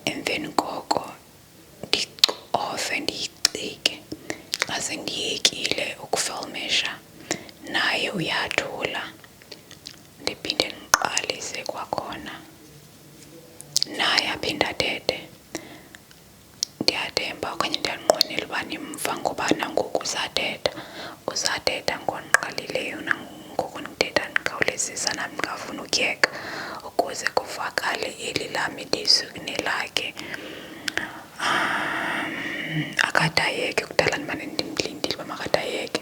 emveni koko ndicofe ndiyicike. Xa sendiyekile ukufilmisha naye uyathula, ndiphinde ndiqalise kwakhona naye aphinde athethe. Ndiyathemba okanye ndiyanqwenela uba nimva ngoba nangoku uzathetha ngondiqalileyo, nangoku ndithetha ndikhawulezisa nam ngafuna ukuyeka ukuze kuvakale eli lam ilizwi kunelakhe. Akadayeke, kudala ndimane ndimlindile uba makadayeke.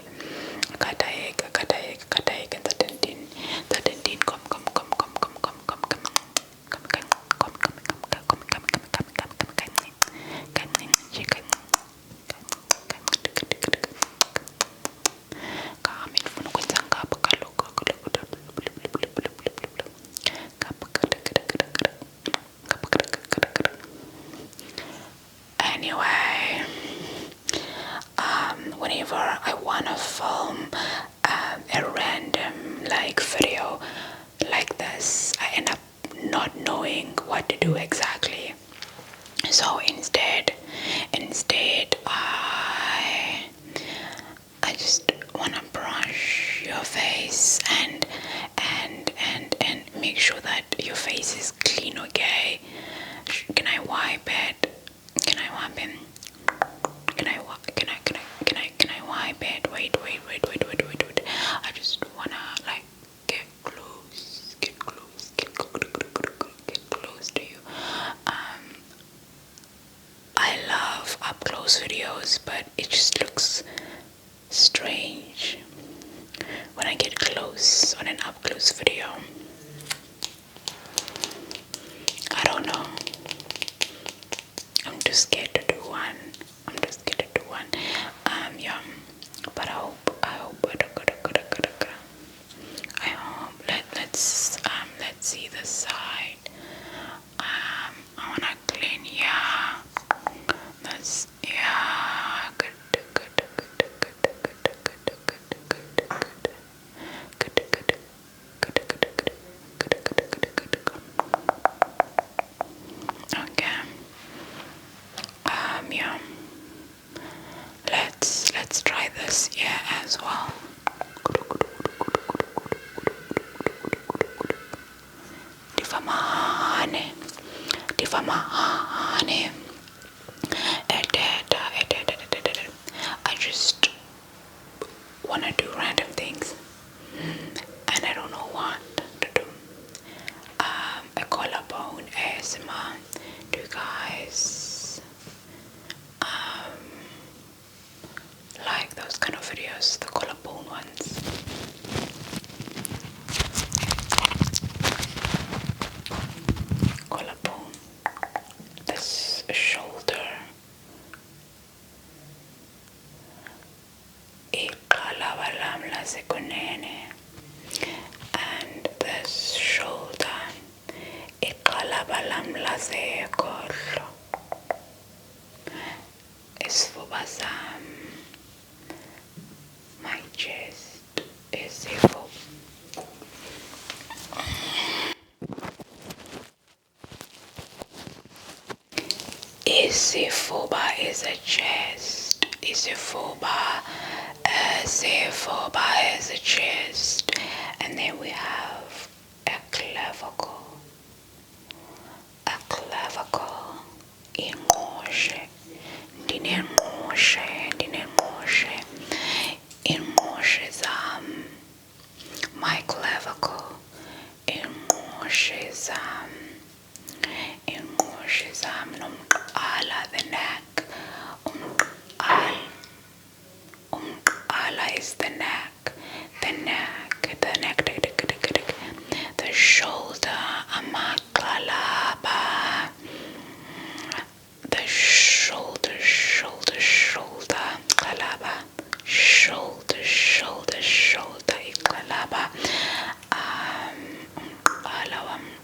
Anyway, whenever I wanna film a random video like this, I end up not knowing what to do exactly. So instead, I just wanna brush your face and make sure that your face is clean. Okay? Can I wipe it? Can I wipe it? Wait. I just wanna get close to you. I love up close videos, but it just looks strange when I get close on an up close video. I don't know. I'm too scared to do one. Yeah. But I hope. Let's see the side. I wanna clean. Yeah. That's good. Okay. Yeah. Let's try this as well. Difamahane. I just wanna do random things, and I don't know what to do. A collarbone ASMR. Do you guys like those kind of videos, the collarbone ones? Collarbone, this shoulder, iqalaba lam lasekunene, and this shoulder, iqalaba lam lasekhohlo, isifuba sam, my chest, isifuba. Isifuba is a chest. Isifuba is a chest. And then we have a clavicle. Ingqoshe. Ndinengqoshe. Ingqoshe zam. My clavicle. Ingqoshe zam. Nomqala, the neck. Umqala is the neck. The shoulder, amaqalaba. The shoulder, qalaba. Shoulder, iqalaba.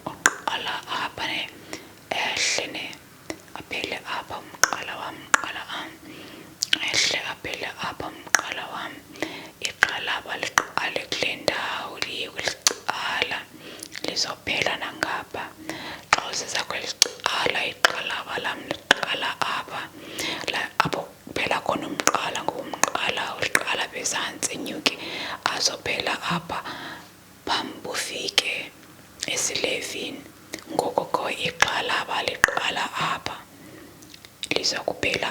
Umqala apha ne ehle ne aphele apha umqala wam, ehle aphele apha umqala wam. Iqalaba liqale kule ndawo liye kuliqala lizophela nangapha. Xa usiza kweliqala iqalaba lizokuphela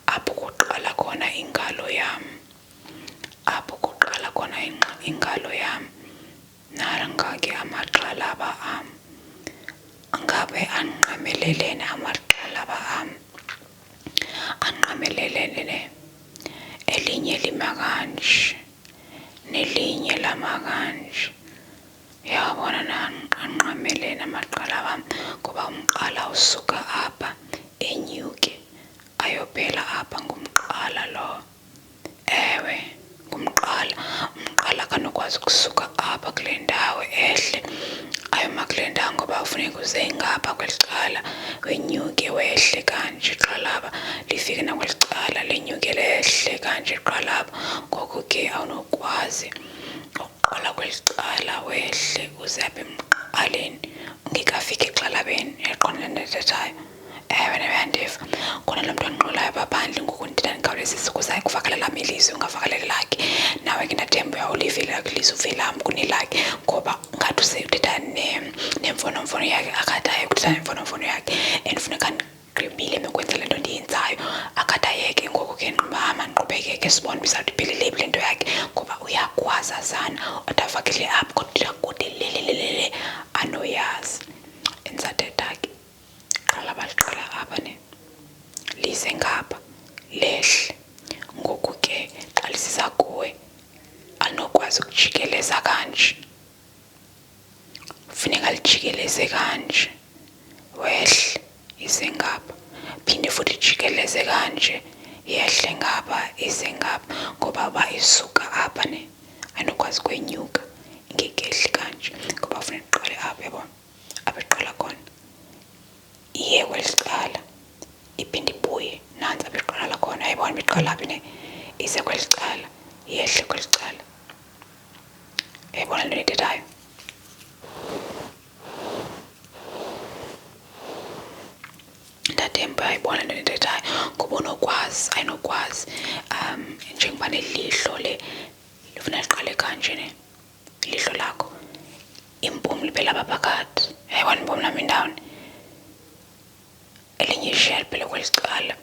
apho kuqala khona ingalo yam, apho kuqala khona ingalo yam. Nanga ke amagxalaba am, ngabe anqamelelene amagxalaba am, anqamelelene. Elinye lima kanje nelinye lama kanje. Yabona anqamelene amagxalaba am, ngoba umqala usuka apha enyuke ayobhela apha. Ngumqala lo, ewe ngumqala. Umqala kanokwazi ukusuka apha kule ndawo ehle ayoma kule ndawo, ngoba ufuneka uze ngapha kweli cala wenyuke wehle kanje igxalaba lifike nakweli cala lenyuke lehle kanje igxalaba. Ngoku ke awunokwazi uqala kweli cala wehle uze apha emqaleni ungekafiki egxalabeni. Uyaqonda le nto ndithethayo? Ewe nayandiva. Khona lo mntu onqulayo apha phandle, ngoku ndithetha ndikhawulezisa ukuze ayikuvakalela lam ilizwi ungavakaleli lakhe. Nawe ke ndathemba uyawulivela ilizwi uvelam kunelakhe, ngoba ngathi uthetha nemfonomfono yakhe akade ayeke uthetha nemfonomfono yakhe, and funeka ndigqibile nokwenza le nto ndiyenzayo akade ayeke. Ngoku ke ndihamba ndiqhubekeke sibone bizawuthi iphelele le nto yakhe, ngoba uyakwazazana athi afakele apha kodwa kude lelelelele anoyazi. Endisathetha ke gxalaba liqala apha lize ngapha lehle. Ngoku ke xa lisiza kuwe alinokwazi ukujikeleza kanje, funeka lijikeleze kanje wehle ize ngapha, phinde futhi ijikeleze kanje yehle ngapha ize ngapha. Ngoba uba isuka apha ayinokwazi kwenyuka ingekehli kanje, ngoba funeka iqale apha. Yabona apha iqala khona iye kweli cala iphinde ibuye nantsi apha iqala khona. Ayibona uba iqala apha ize kweli cala yehle kweli cala. Yayibona le nto ndiyithethayo? Ndathemba uyayibona le nto ndiyithethayo, ngoba unokwazi ayinokwazi. Njengoba nelihlo lifuna liqale kanje ilihlo lakho, impumlo liphela apha phakathi. Yayibona impumlo lam indawoni, elinye ishiya liphele kweli cala.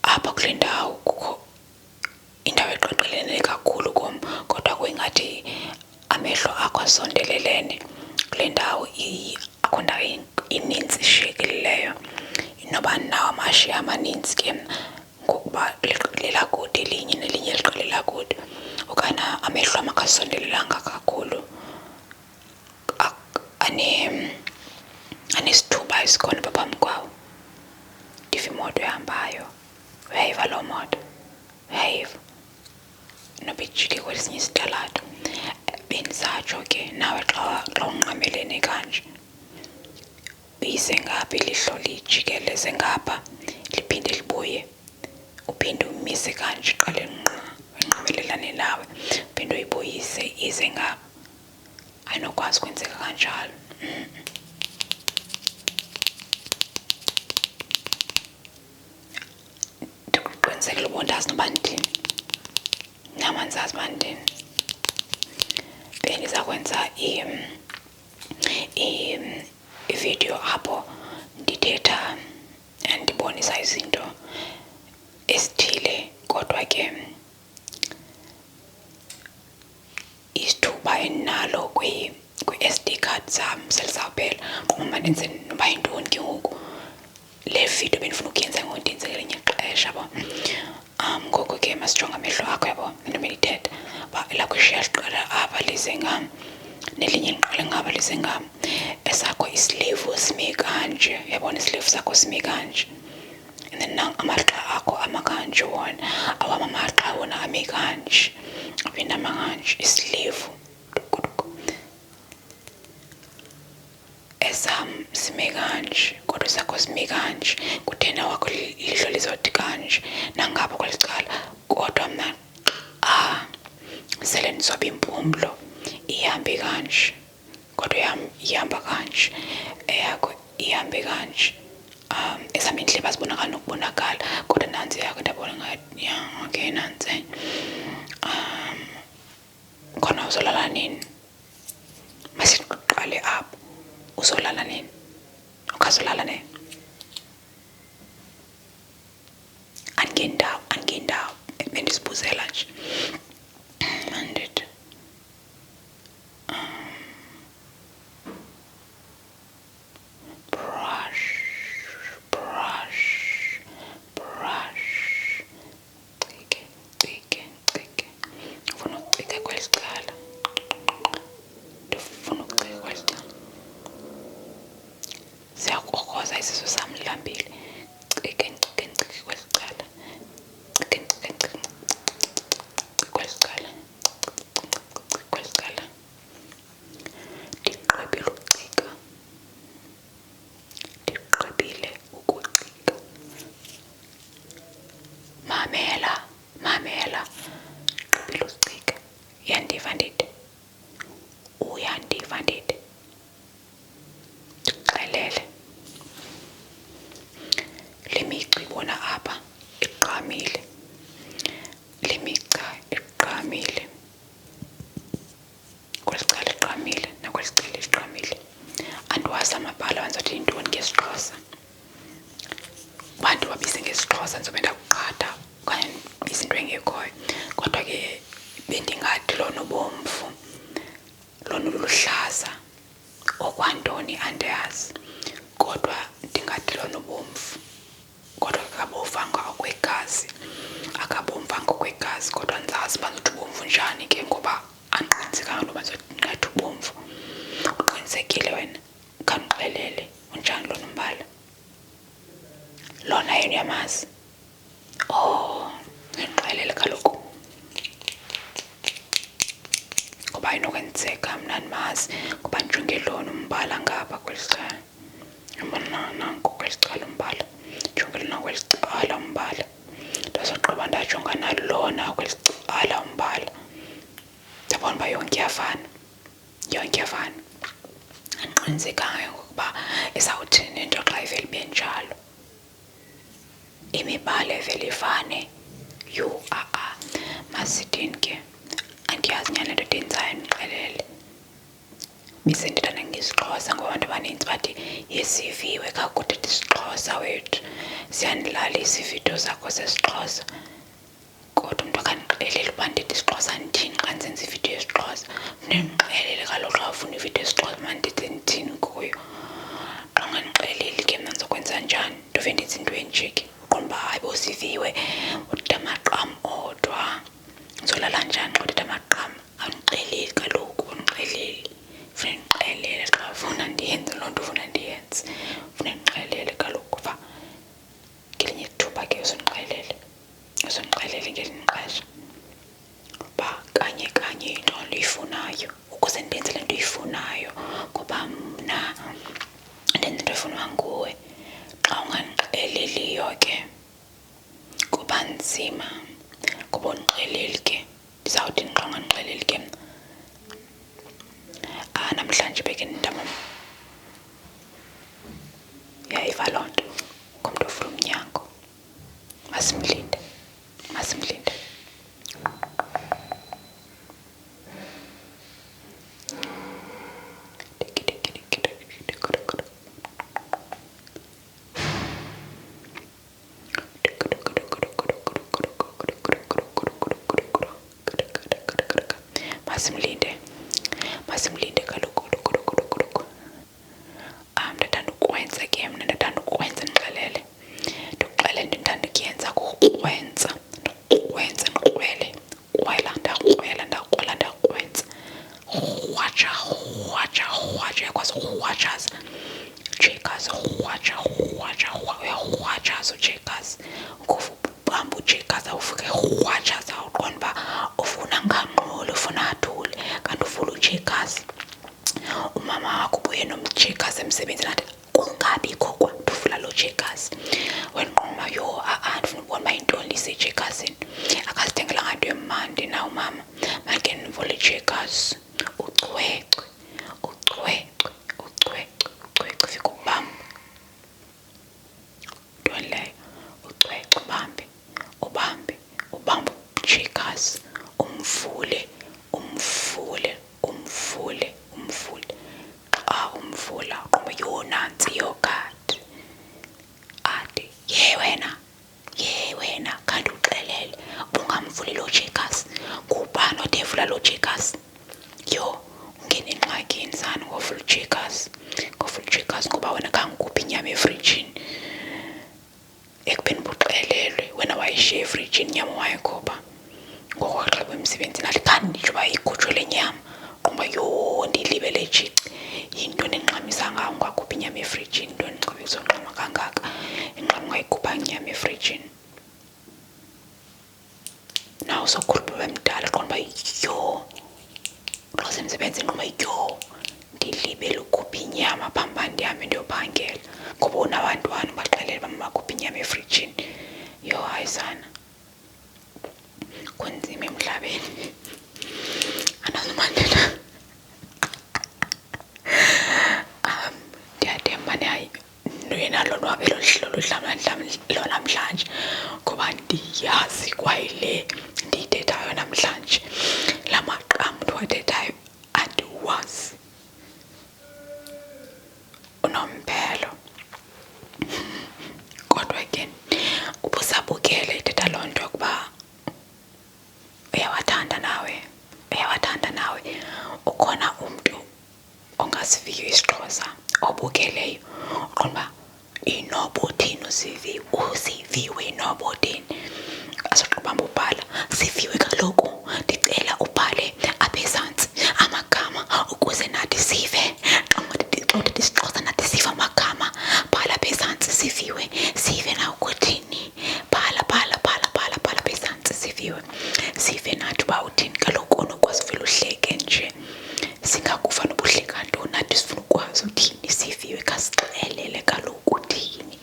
Apha kule ndawo kukho indawo eqaqelene kakhulu kum, kodwa kuyingathi amehlo akho asondelelene. Kule ndawo akho ndawo inintsi ishiyekelileyo, inoba nawo amashiya amaninzi ke ngokuba liqaqelela kude elinye nelinye liqaqelela kude. Okana amehlo am akasondelelanga kakhulu, anesithuba esikhona apha phambi kwawo. Ndiva imoto ehambayo, uyayiva loo moto? Uyayiva? Noba ijike kwesinye isitalato. Bendisatsho ke nawe xa unqamelene kanje uyize ngapha ilihlo lijikeleze ngapha liphinde libuye, uphinde umise kanje iqale enqamelelane nawe, uphinde uyibuyise ize ngapha. Ayinokwazi kwenzeka kanjalo. Ndiqinisekile uba ndazi noba ndithini, nam andizazi uba ndithini. Bendiza kwenza ividiyo apho ndithetha ndibonisa izinto ezithile, kodwa ke isithuba endinalo kwi-SD card zam selizawuphela. Ngoba ndenze noba yintoni ke ngoku le vidiyo bendifuna ukuyenza ngoku ndenze ngelinye ixesha, yabo. Ngoku ke masijonge amehlo akho, yabo, into bendithetha uba elakho ishiya liqala apha lize ngam, nelinye liqale ngapha lize ngam. Esakho islevu sime kanje, uyabona islevu sakho sime kanje, and then amagxa akho ama kanje wona, awam amagxa wona ame kanje, aphinde ama kanje. Islevu esam sime kanje, kodwa esakho sime kanje. Kuthena wakho ilihlo lizothi kanje nangapha kweli cala, kodwa mna sele ndizoba impumlo ihambe kanje, kodwa yam ihamba kanje, eyakho ihambe kanje. Ezam iindlebe azibonakali nokubonakala, kodwa nantsi yakho ndiyabona ngathi okay nantsi. Khona uzolala nini? Masiqale apho. Uzolala nini? Ukazolala nini? bendisibuzela nje mandithi brush cike ndifuna ucika kwesicala siyakrokoza isisu sam lambile cike kwesicala kwesicala ndiqibile ukucika mamela ndiqibile ucika uyandiva ndithi ndixelele le migca ibona apha iqamile kwesicala iqamile nakwesicala iqamile andiwazi amabhala wandizothi yintoni ngesiXhosa uba ndiwabise ngesiXhosa ndizobe ndakuqhatha okanye ndibise into engekhoyo kodwa ke bendingathi lona ubomvu lona uluhlaza okwantoni andiyazi kodwa ndingathi lona ubomvu kodwa akabomvanga okwegazi kodwa ndizazi uba ndizothi ubomvu njani ke ngoba andiqinisekanga ntoba ndizothi ubomvu. Uqinisekile wena? Khandixelele unjani lona umbala lona yena uyamazi? Ndixelele kaloku ngoba inokwenzeka mna andimazi ngoba ndijonge lona umbala ngapha kwesicala yabona nanku kwesicala umbala ndijonge lona kwesicala umbala ndazogqiba ndajonga nalona kwesicala umbala ndabona uba yonke iyafana andiqinisekanga ngokuba izawuthini into xa ivele ibe njalo imibala evele ifane masithini ke andiyazi nyhani le nto ndenzayo ndixelele bisendithetha nangesiXhosa ngoba abantu abanintsi bathi yesiviwe kakude isiXhosa wethu siyandilalisa iividiyo zakho zesiXhosa kodwa umntu akandixelele uba ndithi isiXhosa ndithini xa ndisenza ividiyo yesiXhosa ndindixelele kaloku xa ufuna ividiyo yesiXhosa mandithi ndithini kuyo xa ungandixeleli ke mna ndizokwenza njani ndove ndenza into enje ke uqonda uba hayi bosiviwe uthetha amaqam odwa ndizolala njani xa uthetha amaqam andixeleli kaloku undixeleli funa ndixelele xa ufuna ndiyenze loo nto ufuna ndiyenze funa ndixelele kaloku uba ngelinye ithuba ke uzondixelele ngelinye ixesha uba kanye into ndiyifunayo ukuze ndenze le nto uyifunayo ngoba mna ndenza into efunwa nguwe. Xa ungandixeleliyo ke kuba nzima ngoba undixeleli ke ndizawuthi xa ungandixeleli ke mna namhlanje beke ndintamam yayiva loo nto ngumntu ovula umnyango masimlinde masimlinde kaloku ndathanda ukwenza ke mna ndixelele ndithanda ukuyenza kukrwenza ndikrwele ndakrwenza rhwatsha yakwazi ukrwatshaza ujekazi uyarhwatshaza ujekazi ngoku ubamba ujekazi awufuke rhwatshaza uqonda uba ufuna nganqolo ufuna athule kanti ufuna ujekazi umama wakho ubuye nomjekazi emsebenzini athi kungabikho kwanduvula lo jekazi wenqoma ndifuna ubona uba yintoni lisejekazini akazithengela nganto emandi na umama make ndivule ijekazi ucwecwe fika ubamba ntoni leyo ucwecwe ubambe ujekazi umvule xa umvula uqomba nantsi yogadi athi ye wena kanti uxelele ubungam uvule lo checkers. Ngubani odevula lo checkers? Yo, ungene engxakini sana ngofula checkers. Ngofula checkers ngoba wena kangikuphi inyama efrijini. Ekubeni buxelelwe wena wayishiya efrijini inyama wayikhupha. Ngoko xa emsebenzini alikhani nje uba ikhutshwe le nyama. Qomba yo ndilibele jici. Yinto nenxamisa ngayo ungakhuphi inyama efrijini. Into enxibe kuzonqama kangaka. Enxama ungayikhupha inyama efrijini. Naw sokhulupha bemdala qomba yo. Xa semsebenzini qomba yo. Ndilibele ukhupha inyama phambani ndihamba ndiyophangela. Ngoba unabantwana baxelele bamakhupha inyama efrijini. Yo hayi sana. Kunzima emhlabeni. Anazimandela. Ndiyathemba nayi yena lonwabe lo namhlanje ngoba ndiyazi kwaye le ndiyithethayo namhlanje la maqam ndiwathethayo andiwazi unomphelo. Kodwa ke ubusabukele ithetha loo nto ukuba uyawathanda nawe ukhona umntu ongasiviyo isiXhosa obukeleyo uqonda inobothini usiviwe inobothini asoqubamba ubhala siviwe kaloku ndicela ubhale apha ezantsi amagama ukuze nathi sive xa isiXhosa nathi sive amagama bhala apha ezantsi sive na ukuthini bhala apha ezantsi sive nathi uba uthini kaloku unokwasivela uhleke nje singakufa nobuhleka ntoni nathi sifuna ukwazi uthini siviwe kasixelele kaloku uthini.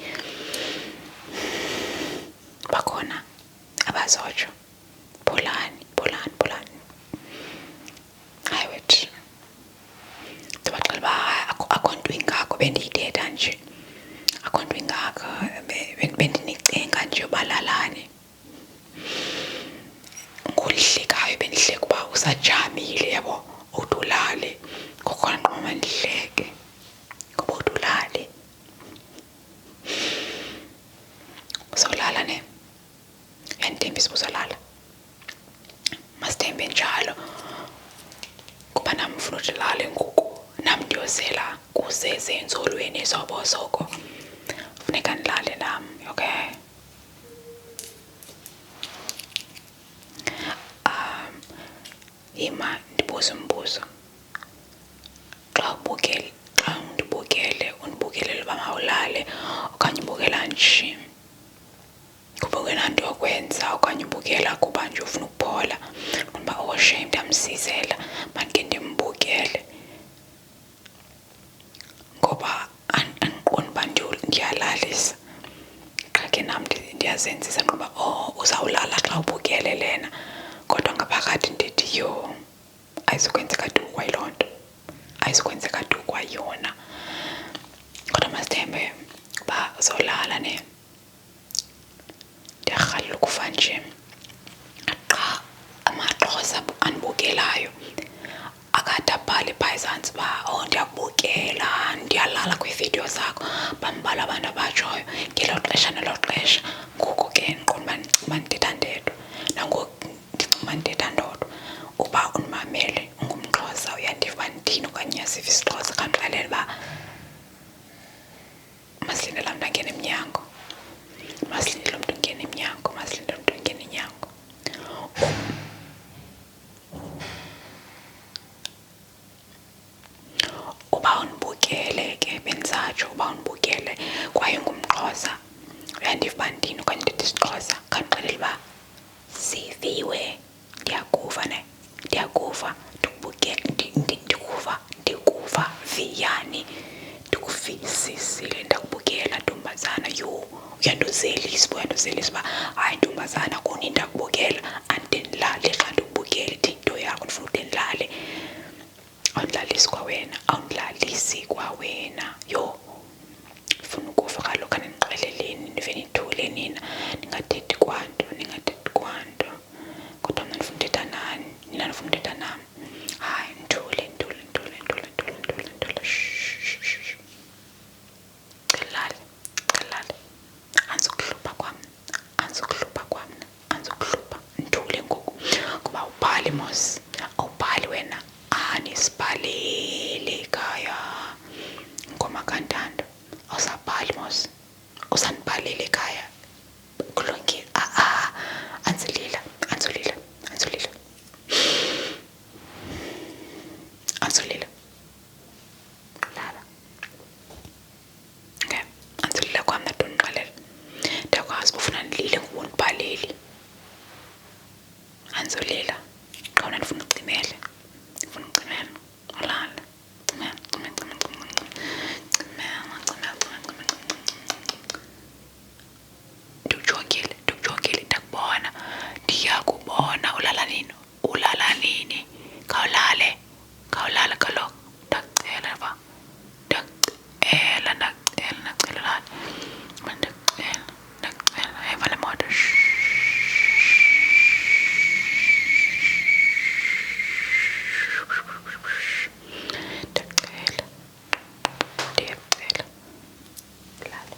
Bakhona abazotsho pholani hayi wethu ndibaxela uba akho nto ingako bendiyithetha nje akho nto ingako bendinicenga nje ubalalane ngolihlekayo bendihleka uba usajamile yabo udulale ngokhona nqoma ndihleke ngoba udulale uzolala ne uyandithembisa uzolala masithembe njalo kuba nam ufuna uthi lale ngoku nam ndiyozela kuseze enzolweni zobosoko funeka ndilale nam. Okay, ima ndibuze umbuzo xa undibukele undibukelele uba mawulale okanye ubukela nje kuba ungenanto yokwenza okanye ubukela kuba nje ufuna ukuphola ngoba shame ndiyamsizela mandike ndimbukele ngoba andiqondi uba ndiyalalisa qha ke nam ndiyazenzisa ngoba uzawulala xa ubukele lena kodwa ngaphakathi ndithi yo ayizukwenzeka tu kwayiloo nto ayizukwenzeka tu kwayona kodwa masithembe uba uzolala ne ndiyarhalela ukufa nje qha amaXhosa andibukelayo akade abhale phaa ezantsi uba ndiyakubukela ndiyalala kwiividiyo zakho bambala abantu abatshoyo ngelo xesha nelo xesha. Ngoku ke ndiqonda uba ndithetha ndedwa nangoku ndicinga ndithetha ndodwa. Uba undimamele ungumXhosa uyandiva ndithini okanye uyasiva isiXhosa khandixelele uba masilinde laa mntu angene emnyango masilinde mntu ungene emnyango uba undibukele ke bendisatsho uba undibukele kwaye ngumXhosa uyandiva uba ndithini okanye ndithetha isiXhosa khandixelele uba siviwe ndiyakuva ne ndiyakuva ndikuva viyani ndikuvisisile ndakubukela ntombazana yo uyandozelisa uba hayi ntombazana kuni ndakubukela andide ndilale xa ndikubukele into yakho ndifuna ude ndilale awundilalisi kwawena yo ndifuna ukuva kaloku andinixeleleni ndive nithule nina ningathethi kwanto kodwa mna ndifuna uthetha nani nina ndifuna uthetha nam hayi nthule celale andizukuhlupha kwam nthule ngoku usandibhalile ekhaya kulungile. Anzulila lala. Okay, anzulila kwam nadondiqalela ndiyakwazi ufuna ndilile ngoku undibhaleli. Anzulila khawuna ndifuna ucimele ulala. Ndikujongile ndakubona, ndiyakubona. Ulala nini? Khawulale kaloku. Ndakucela lala. Ndakucela eva le moto. Ndiyakucela lala.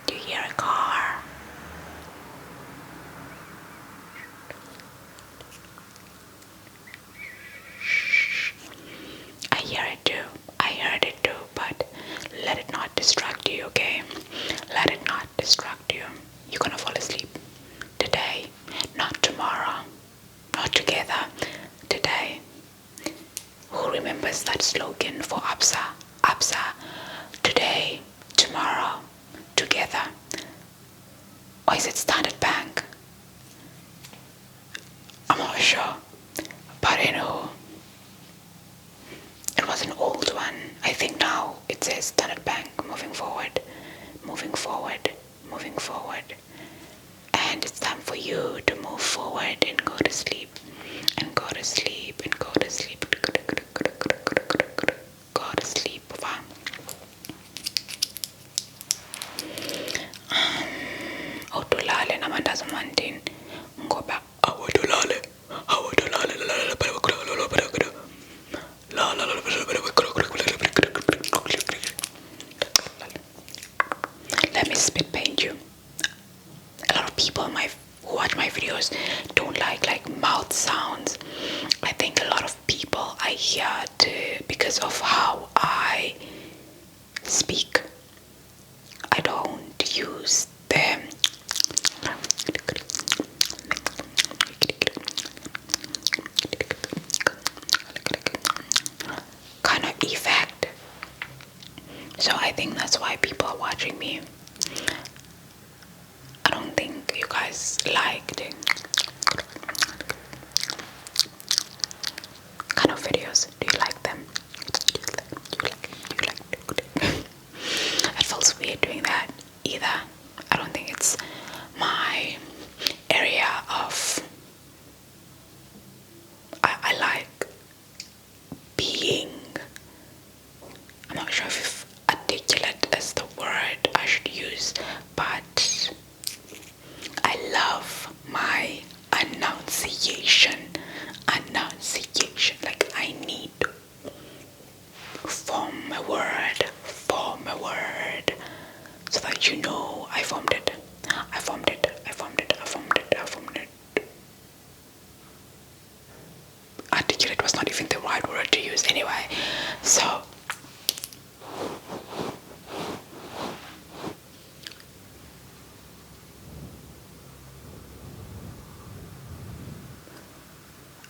Do you hear a car? I heard it too, but let it not distract you, okay? Let it not distract you. You're gonna fall asleep today, not tomorrow, not together, today. Who remembers that slogan for ABSA? ABSA, today, tomorrow, together. Or is it Standard Bank? I'm not sure, but I know it was an old one. I think now it says Standard Bank, moving forward. And it's time for you to move forward and go to sleep. Go to sleep. Awutolale namandazi umandini ngoba awutolale. Let me spit paint you. A lot of people who watch my videos don't like mouth sounds. I think a lot of people I hear because of how I speak. I don't use them. Kind of effect. So I think that's why people are watching me. I don't think you guys like the kind of videos. Do you like them? It feels weird doing that either. I don't think it's my area of... I like being... I'm not sure if articulate is the word I should use, but I love my enunciation. Like I need to form a word so that you know I formed it. Articulate was not even the right word to use anyway. So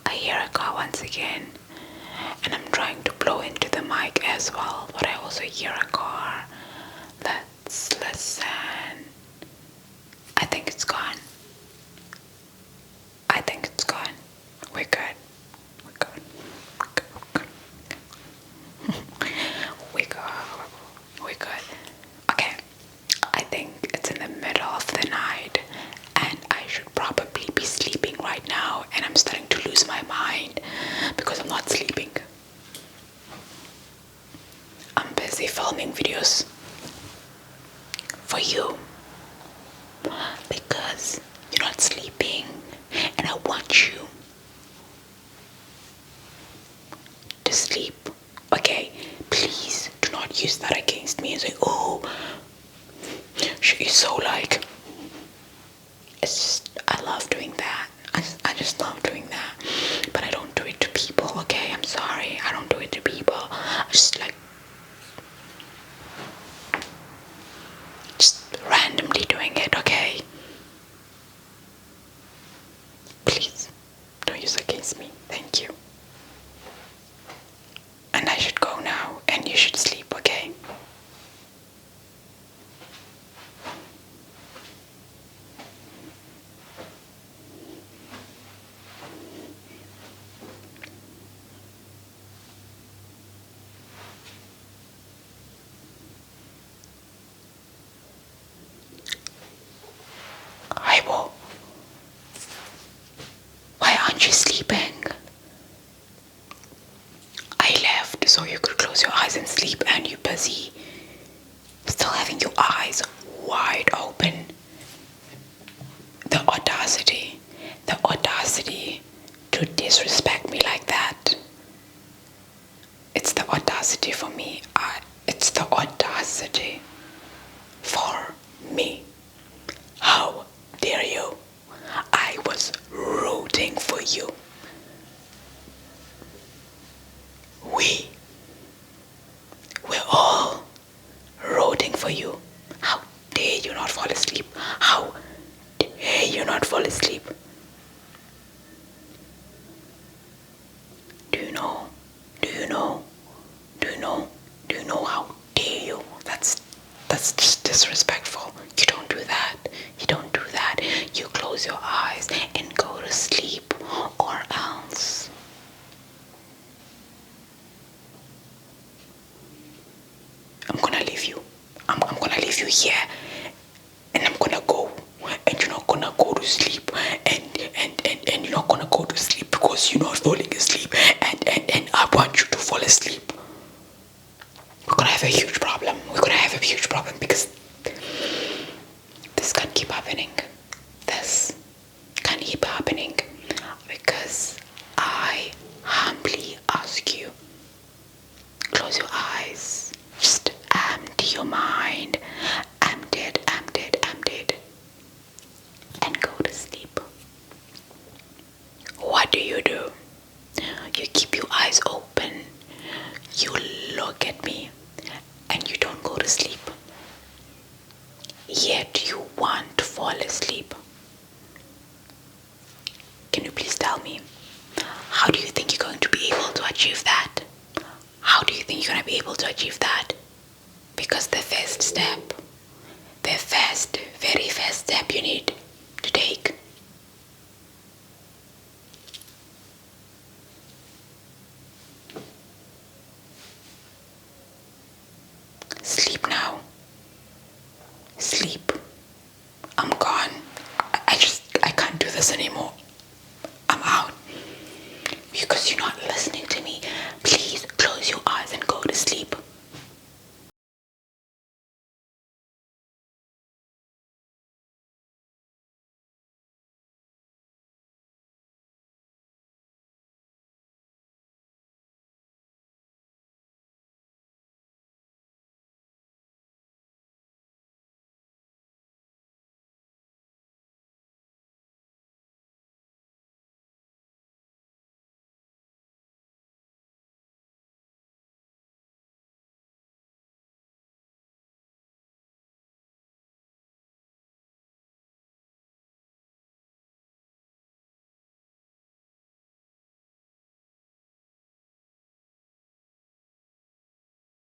I hear a car once again, and I'm trying to blow into the mic as well, but I also hear a car. Let's listen. I think it's gone. We're good. We're good. Okay, I think it's in the middle of the night and I should probably be sleeping right now, and I'm starting to lose my mind because I'm not sleeping. I'm busy filming videos for you because you're not sleeping, and I want you to sleep. Okay, please do not use that against me and say, oh, she is so like... It's just, I love doing that. I just love doing that. But I don't do it to people, okay? I'm sorry. I don't do it to you sleeping? I left so you could close your eyes and sleep, and you're busy still having your eyes wide open. The audacity to disrespect me like that. It's the audacity for me. It's the audacity for me. How dare you? I was rooting for you. We're all rooting for you. How dare you not fall asleep? How dare you not fall asleep? Do you know how dare you? That's just disrespectful. You don't do that. You close your eyes and go to sleep, or else. I'm gonna leave you. I'm gonna leave you here, and I'm gonna go, and you're not gonna go to sleep, and you're not gonna go to sleep because you're not falling asleep, and I want you to fall asleep. We're gonna have a huge problem. Because this can't keep happening. Because I humbly ask you, close your eyes. Just empty your mind. Empty it. And go to sleep. What do? You keep your eyes open. You look at me and you don't go to sleep. Yet you want to fall asleep. Can you please tell me, how do you think you're going to be able to achieve that? How do you think you're going to be able to achieve that? Because the very first step you need to take